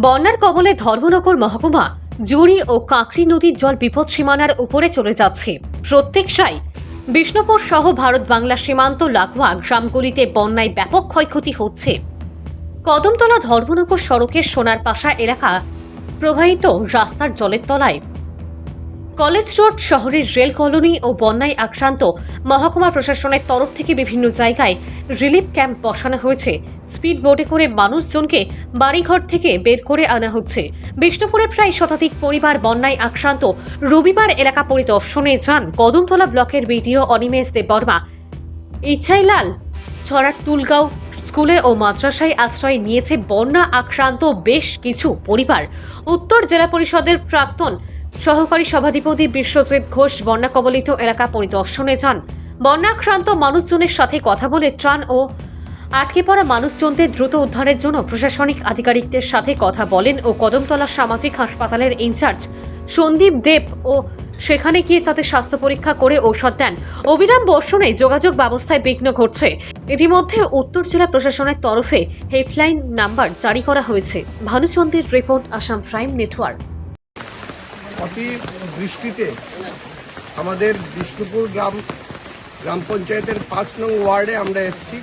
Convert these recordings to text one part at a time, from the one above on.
বন্যার কবলে ধর্মনগর মহকুমা জুড়ি ও কাঁকড়ি নদীর জল বিপদ সীমানার উপরে চলে যাচ্ছে। প্রত্যেক সাই বিষ্ণুপুর সহ ভারত বাংলা সীমান্ত লাগোয়া গ্রামগুলিতে বন্যায় ব্যাপক ক্ষয়ক্ষতি হচ্ছে। কদমতলা ধর্মনগর সড়কের সোনারপাশা এলাকা প্রবাহিত রাস্তার জলের তলায়, কলেজ রোড শহরের রেল কলোনি ও বন্যায় আক্রান্ত মহকুমা প্রশাসনের তরফ থেকে বিভিন্ন জায়গায় রিলিফ ক্যাম্প বসানো হয়েছে। স্পিড বোটে করে মানুষজনকে বাড়িঘর থেকে বের করে আনা হচ্ছে। বিষ্ণুপুরে প্রায় শতাধিক পরিবার বন্যায় আক্রান্ত। রবিবার এলাকা পরিদর্শনে যান কদমতলা ব্লকের বিডিও অনিমেষ দেববর্মা। ইচ্ছাইলাল ছড়ার টুলগাঁও স্কুলে ও মাদ্রাসায় আশ্রয় নিয়েছে বন্যা আক্রান্ত বেশ কিছু পরিবার। উত্তর জেলা পরিষদের প্রাক্তন সহকারী সভাধিপতি বিশ্বজিৎ ঘোষ বন্যা কবলিত এলাকা পরিদর্শনে যান। বন্যাক্রান্ত মানুষজনের সাথে কথা বলে ত্রাণ ও আটকে পড়া মানুষজনদের দ্রুত উদ্ধারের জন্য প্রশাসনিক আধিকারিকদের সাথে কথা বলেন ও কদমতলা সামাজিক হাসপাতালের ইনচার্জ সন্দীপ দেব ও সেখানে গিয়ে তাদের স্বাস্থ্য পরীক্ষা করে ঔষধ দেন। অবিরাম বর্ষণে যোগাযোগ ব্যবস্থায় বিঘ্ন ঘটছে। ইতিমধ্যে উত্তর জেলা প্রশাসনের তরফে হেল্পলাইন নাম্বার জারি করা হয়েছে। ভানুচন্দ্রের রিপোর্ট, আসাম প্রাইম নেটওয়ার্ক। অতি বৃষ্টিতে আমাদের বিষ্ণুপুর গ্রাম পঞ্চায়েতের 5 নং ওয়ার্ডে আমরা এসেছি।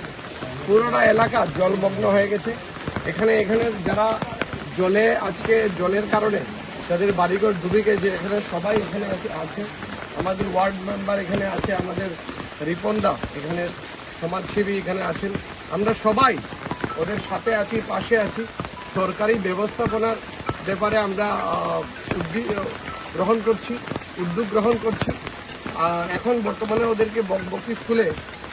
পুরোটা এলাকা জলমগ্ন হয়ে গেছে। এখানে যারা আজকে জলের কারণে যাদের বাড়িঘর ডুবে গেছে, এখানে সবাই এখানে আছে। আমাদের ওয়ার্ড মেম্বার এখানে আছে, আমাদের রিপনদা এখানে সমাজসেবী এখানে আছেন। আমরা সবাই ওদের সাথে আছি, পাশে আছি। সরকারি ব্যবস্থাপনার ব্যাপারে আমরা উদ্যোগ গ্রহণ করছি। এখন বর্তমানে ওদেরকে বকবকি স্কুলে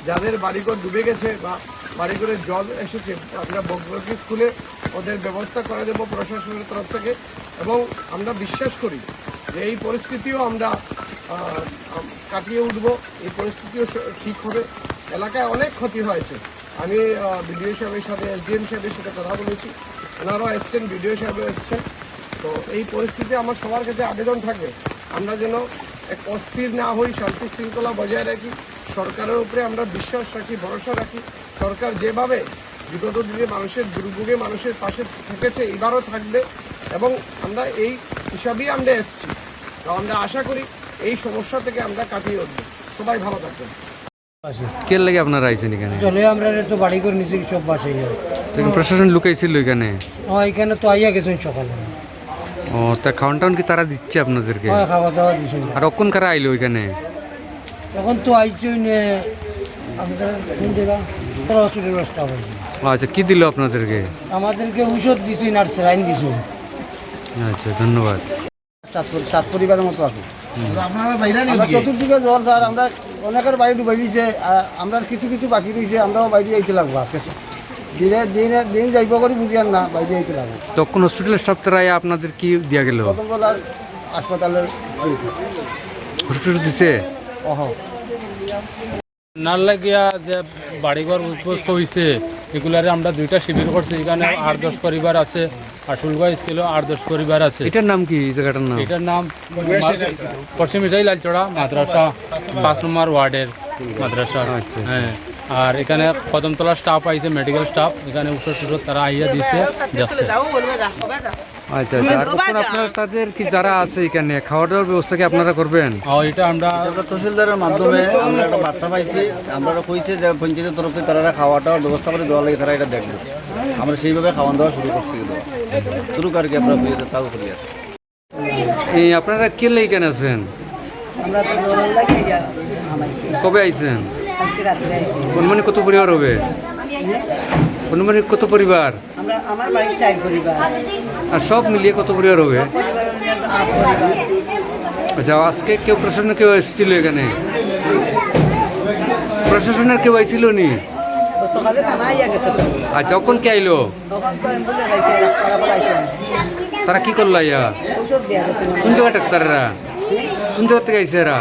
যাদের বাড়িঘর ডুবে গেছে বা বাড়িঘরে জল এসেছে, আমরা বকবকি স্কুলে ওদের ব্যবস্থা করে দেব প্রশাসনের তরফ থেকে। এবং আমরা বিশ্বাস করি যে এই পরিস্থিতিও আমরা কাটিয়ে উঠব, এই পরিস্থিতিও ঠিক হবে। এলাকায় অনেক ক্ষতি হয়েছে। আমি বিডিও সাহেবের সাথে এসডিএম সাহেবের সাথে কথা বলেছি, ওনারাও এসছেন, বিডিও সাহেবও এসছেন। তো এই পরিস্থিতি আমার সবার কাছে আবেদন থাকবে, আমরা যেন এক অস্থির না হই, শান্তি শৃঙ্খলা বজায় রাখি। সরকারের উপরে আমরা বিশ্বাস রাখি, ভরসা রাখি। সরকার যেভাবে বিগত দিনে মানুষের দুর্ভোগে মানুষের পাশে থেকেছে, এবারও থাকবে। এবং আমরা এই হিসাবেই আমরা এসেছি। তো আমরা আশা করি এই সমস্যা থেকে আমরা কাটিয়ে উঠবো। সবাই ভালো থাকবেন। কে লাগে আপনারা আইছেন এখানে? চলে আমরা তো বাড়ি করে নিচে সব বাসাই প্রশাসন লুকাইছিল এখানে? এখানে তো আইয়া গেছেন সকালে। ও, তা খাওয়ান টাউন কি তারা দিচ্ছে আপনাদেরকে? খাওয়া দাওয়া দিচ্ছেন। আর কখন কারা আইলো এখানে? তখন তো আইছি আমাদের কোন জায়গা হসপিটাল ব্যবস্থা হয়েছে। আচ্ছা, কি দিল আপনাদেরকে? আমাদেরকে ঔষধ দিচ্ছেন আর স্যালাইন দিচ্ছেন। আচ্ছা, ধন্যবাদ। 7 পরিবারের মতো আছে। চতুর্দিকে জল স্যার, আমরা অনেকের বাড়ি ডুবাই দিয়েছে, আমরা কিছু বাকি রয়েছে, আমরাও বাইরে যাইতে লাগবো। আজকে দিন যাইব করে বুঝি আর না, বাইরে যাইতে লাগবো। তখন হসপিটালের সব তারা আপনাদের কি দিয়া গেল? প্রথমবেলা হাসপাতালের হসপিটাল দিছে। নার লাগিয়া যে বাড়িঘর উদ্বস্ত হয়েছে, এগুলারে আমরা 2টা শিবির করছি। এখানে 8-10 পরিবার আছে, আর টুলগাঁও স্কুলেও 8-10 পরিবার আছে। এটার নাম কি? জায়গাটার নাম? এটার নাম পশ্চিম ইটাই লালচড়া মাদ্রাসা, 5 নম্বর ওয়ার্ডের মাদ্রাসা। হ্যাঁ, আর এখানে কদমতলা স্টাফ আইছে, মেডিকেল স্টাফ। এখানে ওষুধ তারা আইয়া দিচ্ছে, যাচ্ছে। আচ্ছা, আর কখন আপনারা তাদের কি যারা আছে এখানে খাওয়া দাওয়ার ব্যবস্থা কি আপনারা করবেন? এটা আমরা তহসিলদারের মাধ্যমে আমরা একটা বার্তা পাইছি। আমরা কইছে যে পঞ্চায়েতের তরফে তারা খাওয়া দাওয়ার ব্যবস্থা করে দেওয়া লাগে, তারা এটা দেখবে। আমরা সেইভাবে খাওয়া দাওয়া শুরু করছি, শুরু করি আমরা তাও করি। এই আপনারা কে এখানে আছেন? কবে আইছেন? অনুমানিক কত পরিবার হবে? অনুমানিক কত পরিবার? আমার বাড়ির 4 পরিবার। আর সব মিলিয়ে কত পরিবার হবে? আচ্ছা, আজকে প্রশাসনের কেউ এসেছিল এখানে? প্রশাসনের কেউ আইছিল নি? আচ্ছা, কখন কে আইলো? তারা কি করলো? আইয়া কোন জায়গা ডাক্তাররা? কোন জায়গা থেকে আইসে এরা?